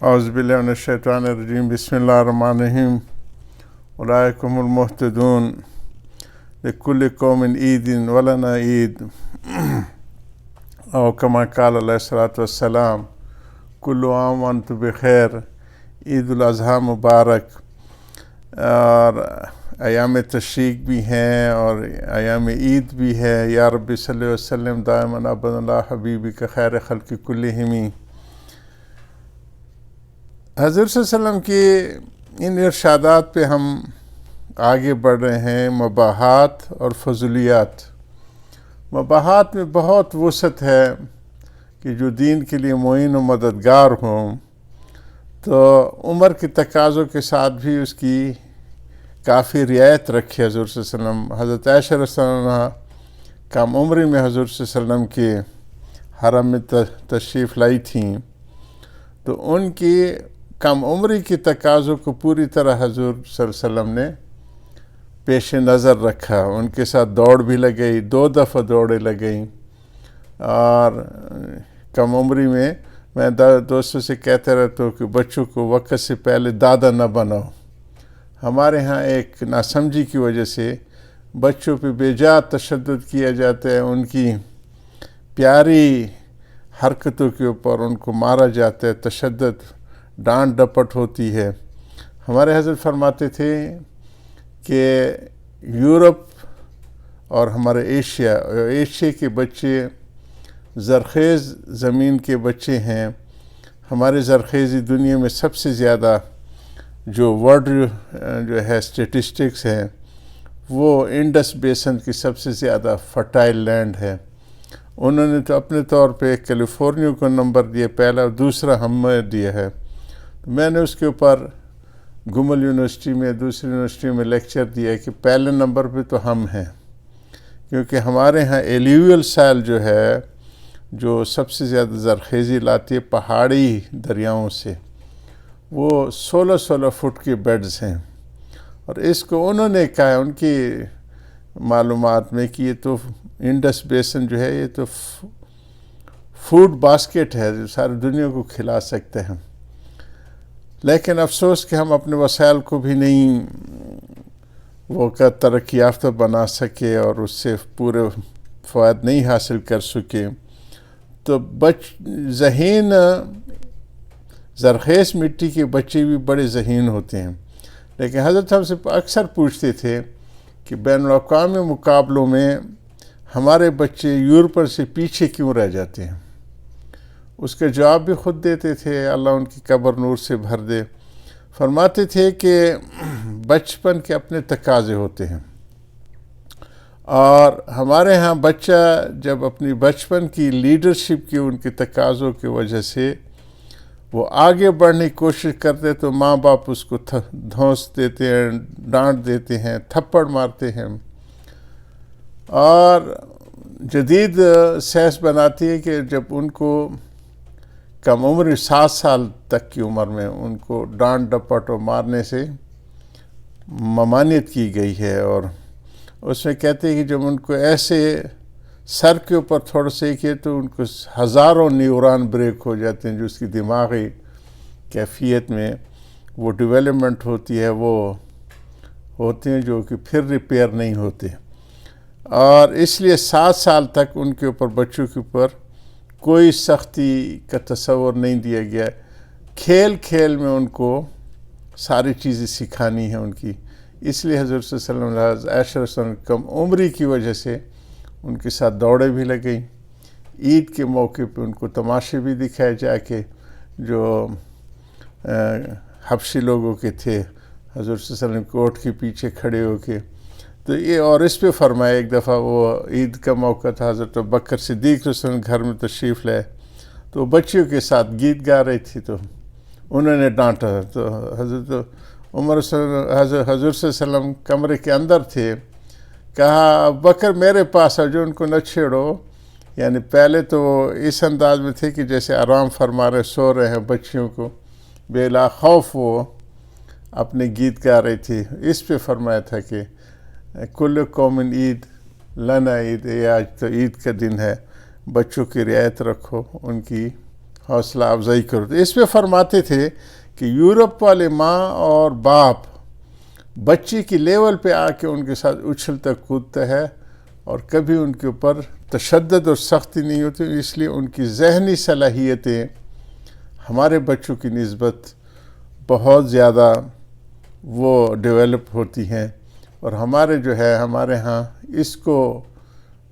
اعوذ باللہ من الشیطان الرجیم بسم اللہ الرحمن الرحیم اولئک هم المہتدون لکل قوم عید ولنا عید او کما قال علیہ الصلوۃ والسلام کل عام وانتم بخیر، عید الاضحیٰ مبارک۔ اور ایام تشریق بھی ہیں اور ایام عید بھی ہے۔ یا رب صلی وسلم دائما ابدا حبیبی کا خیر خلق کلہم۔ حضرت صلی اللہ علیہ وسلم کی ان ارشادات پہ ہم آگے بڑھ رہے ہیں۔ مباحات اور فضولیات۔ مباحات میں بہت وسعت ہے کہ جو دین کے لیے معین و مددگار ہوں، تو عمر کے تقاضوں کے ساتھ بھی اس کی کافی رعایت رکھی حضور صلی اللہ علیہ وسلم۔ حضرت عائشہ رضی اللہ عنہا کم عمری میں حضور صلی اللہ علیہ وسلم کے حرم میں تشریف لائی تھیں، تو ان کی کم عمری کی تقاضوں کو پوری طرح حضور صلی اللہ علیہ وسلم نے پیش نظر رکھا۔ ان کے ساتھ دوڑ بھی لگئی، 2 دفعہ دوڑیں لگئیں۔ اور کم عمری میں میں دوستوں سے کہتے رہتا ہوں کہ بچوں کو وقت سے پہلے دادا نہ بناؤ۔ ہمارے ہاں ایک ناسمجھی کی وجہ سے بچوں پہ بے جا تشدد کیا جاتا ہے، ان کی پیاری حرکتوں کے اوپر ان کو مارا جاتا ہے، تشدد ڈانٹ ڈپٹ ہوتی ہے۔ ہمارے حضرت فرماتے تھے کہ یورپ اور ہمارے ایشیا کے بچے زرخیز زمین کے بچے ہیں۔ ہمارے زرخیزی دنیا میں سب سے زیادہ جو ورلڈ جو ہے اسٹیٹسٹکس ہیں، وہ انڈس بیسن کی سب سے زیادہ فرٹائل لینڈ ہے۔ انہوں نے تو اپنے طور پہ کیلیفورنیا کو نمبر دیا پہلا، اور دوسرا ہمیں دیا ہے۔ میں نے اس کے اوپر گمل یونیورسٹی میں، دوسری یونیورسٹی میں لیکچر دیا کہ پہلے نمبر پہ تو ہم ہیں، کیونکہ ہمارے ہاں ایلیویل سائل جو ہے، جو سب سے زیادہ زرخیزی لاتی ہے پہاڑی دریاؤں سے، وہ 16 فٹ کے بیڈز ہیں۔ اور اس کو انہوں نے کہا ہے ان کی معلومات میں کہ یہ تو انڈس بیسن جو ہے، یہ تو فوڈ باسکٹ ہے جو ساری دنیا کو کھلا سکتے ہیں۔ لیکن افسوس کہ ہم اپنے وسائل کو بھی نہیں وہ کا ترقی یافتہ بنا سکے اور اس سے پورے فوائد نہیں حاصل کر سکے۔ تو ذہین زرخیز مٹی کے بچے بھی بڑے ذہین ہوتے ہیں، لیکن حضرت ہم سے اکثر پوچھتے تھے کہ بین الاقوامی مقابلوں میں ہمارے بچے یورپر سے پیچھے کیوں رہ جاتے ہیں؟ اس کا جواب بھی خود دیتے تھے، اللہ ان کی قبر نور سے بھر دے۔ فرماتے تھے کہ بچپن کے اپنے تقاضے ہوتے ہیں، اور ہمارے ہاں بچہ جب اپنی بچپن کی لیڈرشپ کی ان کے تقاضوں کی وجہ سے وہ آگے بڑھنے کی کوشش کرتے، تو ماں باپ اس کو دھونس دیتے ہیں، ڈانٹ دیتے ہیں، تھپڑ مارتے ہیں۔ اور جدید سائنس بناتی ہے کہ جب ان کو کم عمر 7 سال تک کی عمر میں ان کو ڈانٹ ڈپٹ اور مارنے سے ممانعت کی گئی ہے، اور اس میں کہتے ہیں کہ جب ان کو ایسے سر کے اوپر تھوڑا سے کیے تو ان کو ہزاروں نیوران بریک ہو جاتے ہیں، جو اس کی دماغی کیفیت میں وہ ڈیولپمنٹ ہوتی ہے، وہ ہوتے ہیں جو کہ پھر ریپیئر نہیں ہوتے۔ اور اس لیے 7 سال تک ان کے اوپر، بچوں کے اوپر کوئی سختی کا تصور نہیں دیا گیا۔ کھیل کھیل میں ان کو ساری چیزیں سکھانی ہیں ان کی۔ اس لیے حضرت صلی اللہ علیہ وسلم عائشہ رضی اللہ عنہا کم عمری کی وجہ سے ان کے ساتھ دوڑیں بھی لگیں۔ عید کے موقع پہ ان کو تماشے بھی دکھائے جا کے جو حبشی لوگوں کے تھے، حضرت صلی اللہ علیہ وسلم کوٹ کے پیچھے کھڑے ہو کے۔ تو یہ، اور اس پہ فرمایا ایک دفعہ وہ عید کا موقع تھا، حضرت ابوبکر صدیق رضی اللہ عنہ گھر میں تشریف لائے، تو بچیوں کے ساتھ گیت گا رہی تھی، تو انہوں نے ڈانٹا۔ تو حضرت حضور صلی اللہ علیہ وسلم کمرے کے اندر تھے، کہا ابوبکر میرے پاس آ، جو ان کو نہ چھیڑو۔ یعنی پہلے تو وہ اس انداز میں تھے کہ جیسے آرام فرما رہے، سو رہے ہیں، بچیوں کو بلا خوف وہ اپنے گیت گا رہی تھی۔ اس پہ فرمایا تھا کہ کل قوم عید لنا عید، یہ آج تو عید کا دن ہے، بچوں کی رعایت رکھو، ان کی حوصلہ افزائی کرو. تو اس میں فرماتے تھے کہ یورپ والے ماں اور باپ بچی کی لیول پہ آ کے ان کے ساتھ اچھلتا کودتا ہے اور کبھی ان کے اوپر تشدد اور سختی نہیں ہوتی، اس لیے ان کی ذہنی صلاحیتیں ہمارے بچوں کی نسبت بہت زیادہ وہ ڈیولپ ہوتی ہیں، اور ہمارے ہاں اس کو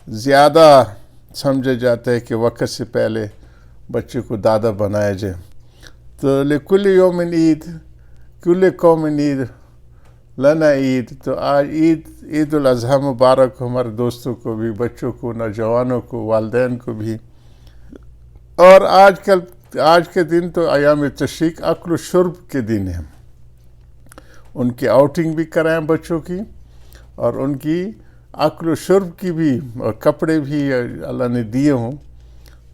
زیادہ سمجھا جاتا ہے کہ وقت سے پہلے بچے کو دادا بنایا جائے. تو لکل یوم عید کل قوم عید لنا عید. تو آج عید الاضحیٰ مبارک ہو ہمارے دوستوں کو بھی، بچوں کو، نوجوانوں کو، والدین کو بھی. اور آج کے دن تو ایام تشریق اکل و شرب کے دن ہیں. ان کی آؤٹنگ بھی کرائیں بچوں کی، اور ان کی اکل و شرب کی بھی، اور کپڑے بھی اللہ نے دیے ہوں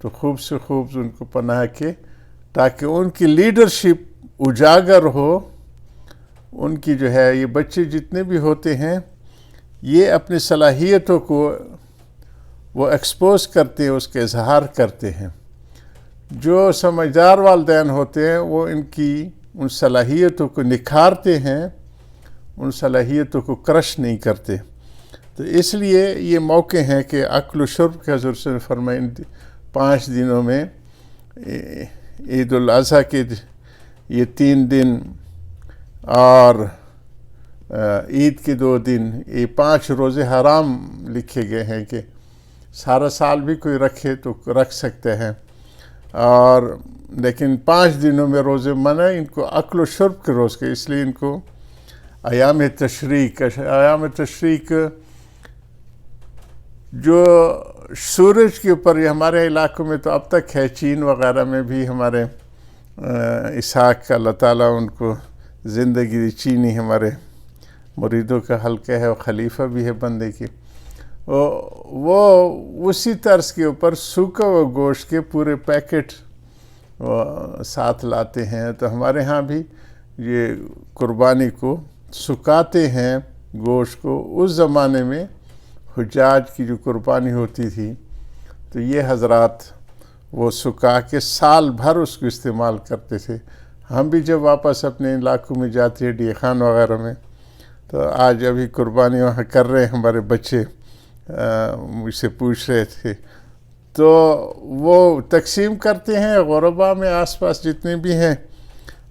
تو خوب سے خوب ان کو پناہ کے، تاکہ ان کی لیڈرشپ اجاگر ہو. ان کی یہ بچے جتنے بھی ہوتے ہیں یہ اپنی صلاحیتوں کو وہ ایکسپوز کرتے ہیں، اس کا اظہار کرتے ہیں. جو سمجھدار والدین ہوتے ہیں وہ ان صلاحیتوں کو نکھارتے ہیں، ان صلاحیتوں کو کرش نہیں کرتے. تو اس لیے یہ موقع ہیں کہ اکل و شرب کے حضور سے فرمائیں 5 دنوں میں عید الاضحیٰ کے یہ 3 دن اور عید کے 2 دن، یہ 5 روزے حرام لکھے گئے ہیں کہ سارا سال بھی کوئی رکھے تو رکھ سکتے ہیں، اور لیکن 5 دنوں میں روزے منع ان کو اکل و شرب کے روز کے، اس لیے ان کو ایام تشریق جو سورج کے اوپر، یہ ہمارے علاقوں میں تو اب تک ہے، چین وغیرہ میں بھی ہمارے اسحاق کا اللہ تعالیٰ ان کو زندگی دی. چینی ہمارے مریدوں کا حلقہ ہے، وہ خلیفہ بھی ہے بندے کی. وہ اسی طرز کے اوپر سوکھا ہوا گوشت کے پورے پیکٹ ساتھ لاتے ہیں. تو ہمارے ہاں بھی یہ قربانی کو سکھاتے ہیں گوشت کو. اس زمانے میں حجاج کی جو قربانی ہوتی تھی تو یہ حضرات وہ سکھا کے سال بھر اس کو استعمال کرتے تھے. ہم بھی جب واپس اپنے علاقوں میں جاتے ہیں ڈی خان وغیرہ میں، تو آج ابھی قربانی وہاں کر رہے ہیں ہمارے بچے، مجھ سے پوچھ رہے تھے، تو وہ تقسیم کرتے ہیں غربا میں آس پاس جتنے بھی ہیں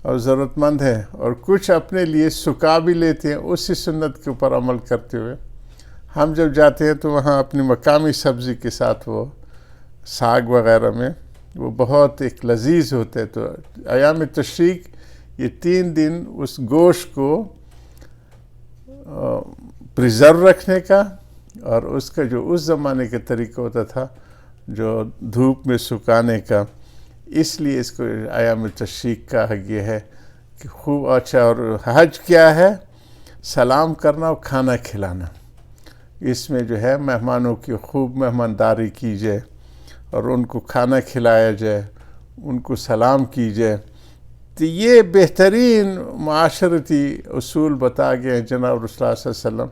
اور ضرورت مند ہیں، اور کچھ اپنے لیے سکھا بھی لیتے ہیں اسی سنت کے اوپر عمل کرتے ہوئے. ہم جب جاتے ہیں تو وہاں اپنی مقامی سبزی کے ساتھ وہ ساگ وغیرہ میں وہ بہت ایک لذیذ ہوتا ہے. تو ایام تشریق یہ 3 دن اس گوشت کو پریزرو رکھنے کا، اور اس کا جو اس زمانے کا طریقہ ہوتا تھا جو دھوپ میں سکھانے کا، اس لیے اس کو ایام تشریق کہا گیا ہے کہ خوب اچھا. اور حج کیا ہے؟ سلام کرنا اور کھانا کھلانا. اس میں مہمانوں کی خوب مہمانداری کی جائے اور ان کو کھانا کھلایا جائے، ان کو سلام کی جائے. تو یہ بہترین معاشرتی اصول بتا گئے ہیں جناب رسول اللہ صلی اللہ علیہ وسلم.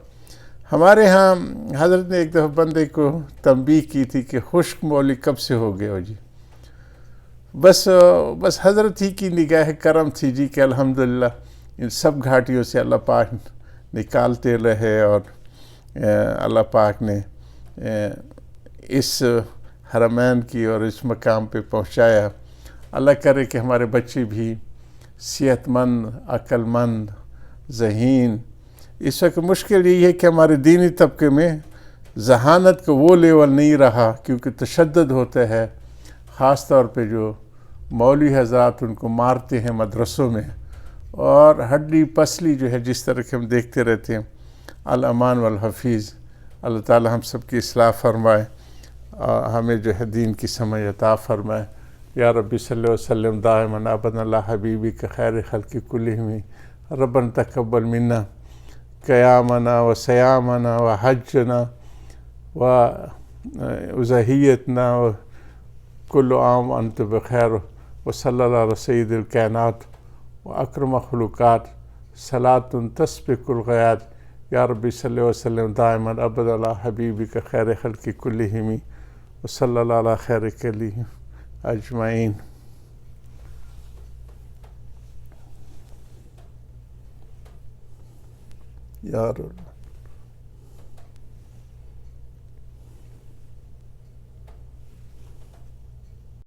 ہمارے ہاں حضرت نے ایک دفعہ بندے کو تنبیہ کی تھی کہ خشک مولی کب سے ہو گئے ہو جی؟ بس حضرت ہی کی نگاہ کرم تھی جی کہ الحمدللہ ان سب گھاٹیوں سے اللہ پاک نکالتے رہے، اور اللہ پاک نے اس حرمین کی اور اس مقام پہ پہنچایا. اللہ کرے کہ ہمارے بچے بھی صحت مند، عقل مند، ذہین. اس وقت مشکل یہی ہے کہ ہمارے دینی طبقے میں ذہانت کا وہ لیول نہیں رہا، کیونکہ تشدد ہوتا ہے، خاص طور پہ جو مولوی حضرات ان کو مارتے ہیں مدرسوں میں، اور ہڈی پسلی جس طرح کہ ہم دیکھتے رہتے ہیں. الامان والحفیظ. اللہ تعالی ہم سب کی اصلاح فرمائے، ہمیں دین کی سمجھ عطا فرمائے. یا ربی صلی وسلم دائما ابدا اللہ حبیبی کا خیر خلق کلہم. ربنا تقبل منا قیامنا و سیامنا و حجنا و اضحیتنا و کل عام انت بخیر. و صلی اللہ علیہ سید الکائنات و اکرم مخلوقات صلاۃ تسبق الغیات. یا ربی صلی وسلم دائما ابدا علی حبیبک خیر خلق کلہم و صلی اللہ علی خیر کلہم اجمعین. یا رب.